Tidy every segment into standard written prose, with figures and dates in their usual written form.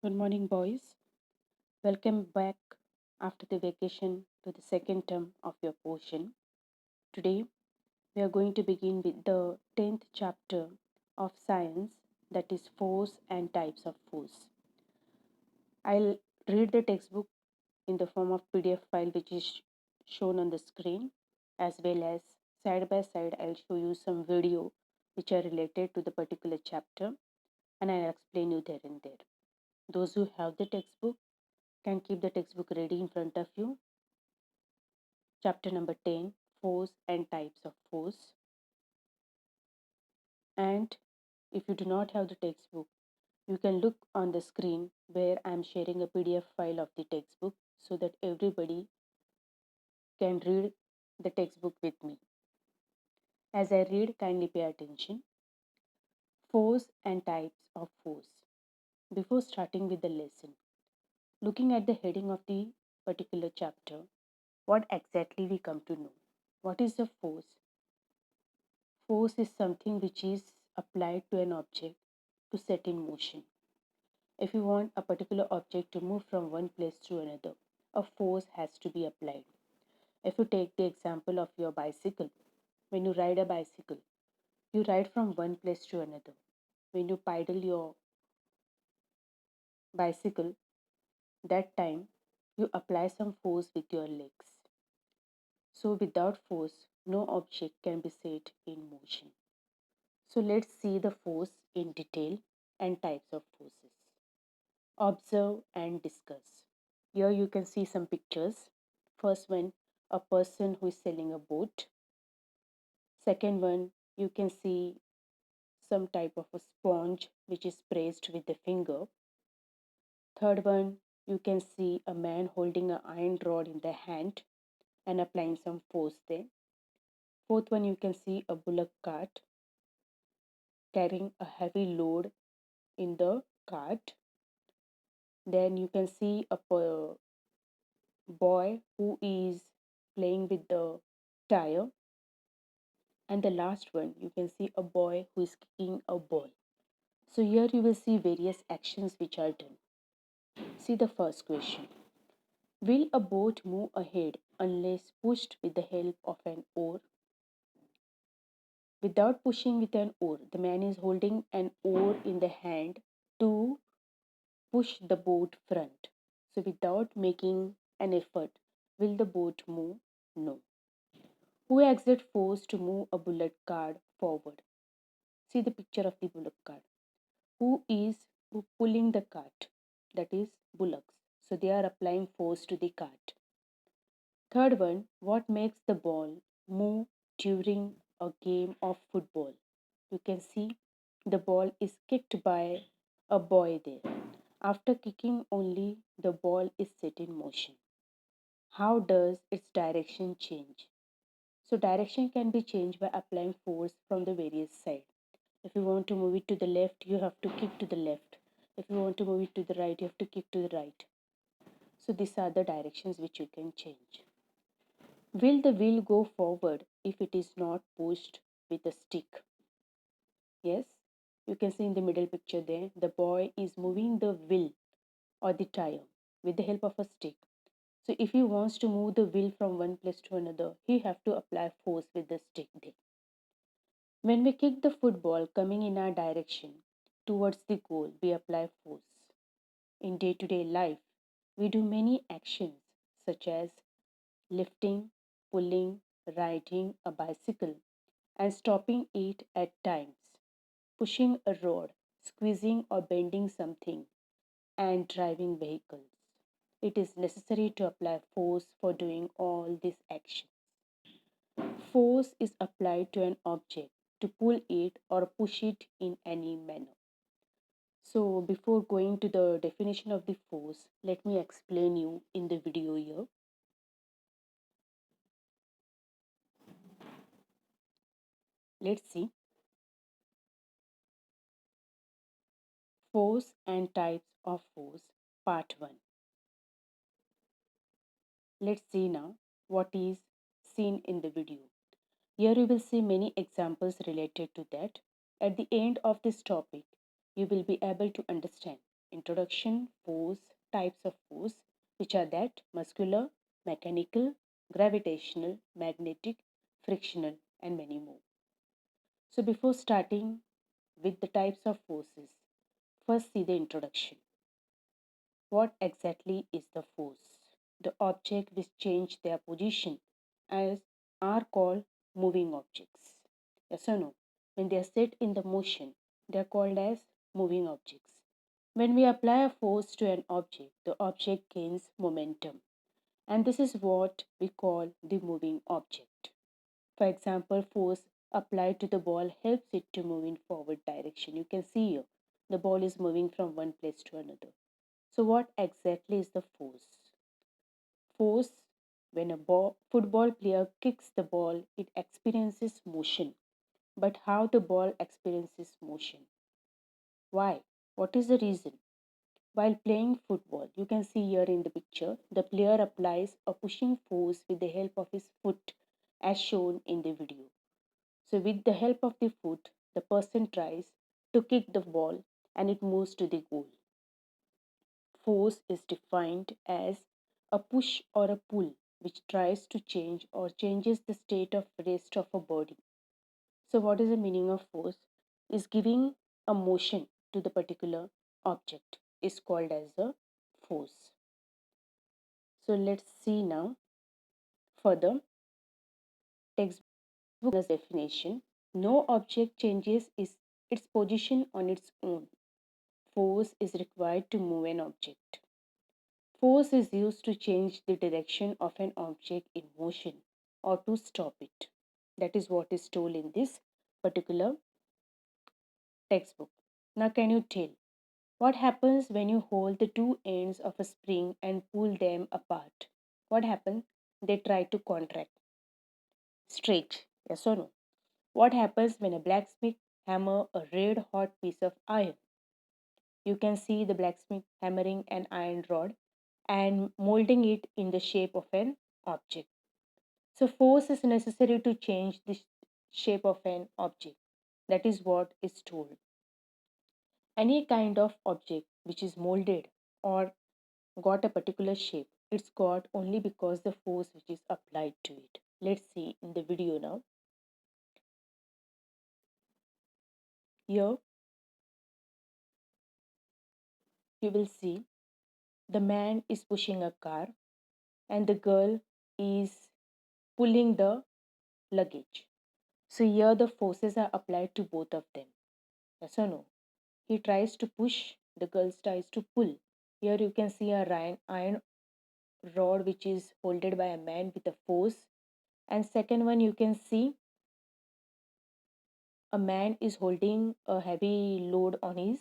Good morning, boys. Welcome back after the vacation to the second term of your portion. Today, we are going to begin with the 10th chapter of science, that is, force and types of force. I'll read the textbook in the form of PDF file, which is shown on the screen, as well as side by side, I'll show you some video which are related to the particular chapter, and I'll explain you there and there. Those who have the textbook can keep the textbook ready in front of you. Chapter number 10, Force and Types of Force. And if you do not have the textbook, you can look on the screen where I am sharing a PDF file of the textbook so that everybody can read the textbook with me. As I read, kindly pay attention. Force and types of force. Before starting with the lesson, looking at the heading of the particular chapter, what exactly we come to know? What is the force? Force is something which is applied to an object to set in motion. If you want a particular object to move from one place to another, a force has to be applied. If you take the example of your bicycle, when you ride a bicycle, you ride from one place to another. When you pedal your bicycle, that time you apply some force with your legs. So without force, no object can be set in motion. So let's see the force in detail and types of forces. Observe and discuss. Here you can see some pictures. First one, a person who is sailing a boat. Second one, you can see some type of a sponge which is pressed with the finger. Third one, you can see a man holding an iron rod in the hand and applying some force there. Fourth one, you can see a bullock cart carrying a heavy load in the cart. Then you can see a boy who is playing with the tire. And the last one, you can see a boy who is kicking a ball. So here you will see various actions which are done. See the first question. Will a boat move ahead unless pushed with the help of an oar? Without pushing with an oar, the man is holding an oar in the hand to push the boat front. So without making an effort, will the boat move? No. Who exert force to move a bullock cart forward? See the picture of the bullock cart. Who is pulling the cart? That is bullocks. So they are applying force to the cart. Third one, what makes the ball move during a game of football? You can see the ball is kicked by a boy there. After kicking only, the ball is set in motion. How does its direction change? So direction can be changed by applying force from the various sides. If you want to move it to the left, you have to kick to the left. If you want to move it to the right, you have to kick to the right. So these are the directions which you can change. Will the wheel go forward if it is not pushed with a stick? Yes, you can see in the middle picture there, the boy is moving the wheel or the tire with the help of a stick. So if he wants to move the wheel from one place to another, he have to apply force with the stick there. When we kick the football coming in our direction towards the goal, we apply force. In day to day life, we do many actions such as lifting, pulling, riding a bicycle, and stopping it at times, pushing a rod, squeezing or bending something, and driving vehicles. It is necessary to apply force for doing all these actions. Force is applied to an object to pull it or push it in any manner. So before going to the definition of the force, let me explain you in the video here. Let's see force and types of force, part 1. Let's see now what is seen in the video. Here you will see many examples related to that. At the end of this topic, you will be able to understand introduction, force, types of force, which are that muscular, mechanical, gravitational, magnetic, frictional, and many more. So before starting with the types of forces, first see the introduction. What exactly is the force? The object which change their position as are called moving objects. Yes or no? When they are set in the motion, they are called as moving objects. When we apply a force to an object, the object gains momentum. And this is what we call the moving object. For example, force applied to the ball helps it to move in forward direction. You can see here the ball is moving from one place to another. So, what exactly is the force? Force, when a football player kicks the ball, it experiences motion. But how the ball experiences motion? Why? What is the reason? While playing football, you can see here in the picture, the player applies a pushing force with the help of his foot as shown in the video. So, with the help of the foot, the person tries to kick the ball and it moves to the goal. Force is defined as a push or a pull which tries to change or changes the state of rest of a body. So, what is the meaning of force? Is giving a motion to the particular object is called as a force. So, let's see now further textbook definition. No object changes its position on its own. Force is required to move an object. Force is used to change the direction of an object in motion or to stop it. That is what is told in this particular textbook. Now, can you tell what happens when you hold the two ends of a spring and pull them apart? What happens? They try to contract. Stretch. Yes or no? What happens when a blacksmith hammer a red hot piece of iron? You can see the blacksmith hammering an iron rod and molding it in the shape of an object. So, force is necessary to change the shape of an object. That is what is told. Any kind of object which is molded or got a particular shape, it's got only because the force which is applied to it. Let's see in the video now. Here you will see the man is pushing a car and the girl is pulling the luggage. So here the forces are applied to both of them. Yes or no? He tries to push, the girl tries to pull. Here you can see a iron rod which is holded by a man with a force. And second one you can see a man is holding a heavy load on his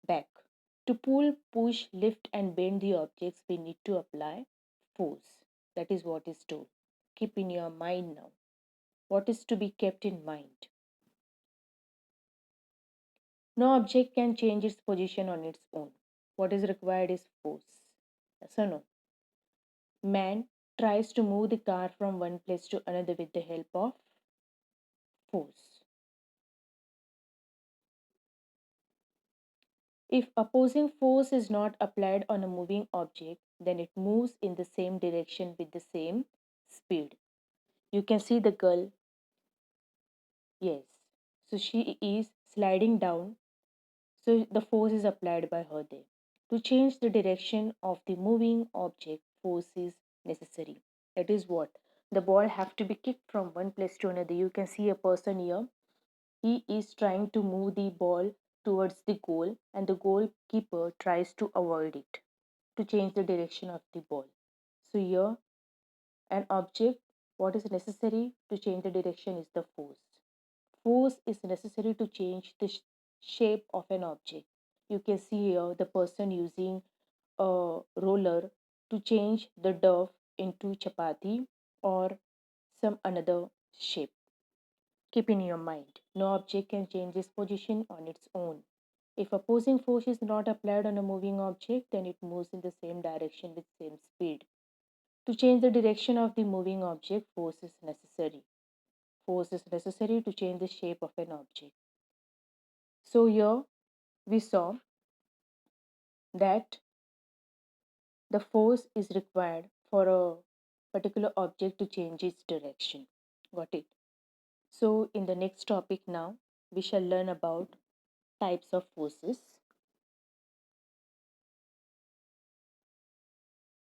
back. To pull, push, lift, and bend the objects, we need to apply force. That is what is told. Keep in your mind now. What is to be kept in mind? No object can change its position on its own. What is required is force. Yes or no? Man tries to move the car from one place to another with the help of force. If opposing force is not applied on a moving object, then it moves in the same direction with the same speed. You can see the girl, yes. So she is sliding down, so the force is applied by her there. To change the direction of the moving object, force is necessary. That is what the ball have to be kicked from one place to another. You can see a person here. He is trying to move the ball towards the goal, and the goalkeeper tries to avoid it to change the direction of the ball. So, here, an object, what is necessary to change the direction is the force. Force is necessary to change the shape of an object. You can see here the person using a roller to change the dough into chapati or some another shape. Keep in your mind, no object can change its position on its own. If opposing force is not applied on a moving object, then it moves in the same direction with same speed. To change the direction of the moving object, force is necessary. Force is necessary to change the shape of an object. So here we saw that the force is required for a particular object to change its direction. Got it? So, in the next topic now, we shall learn about types of forces.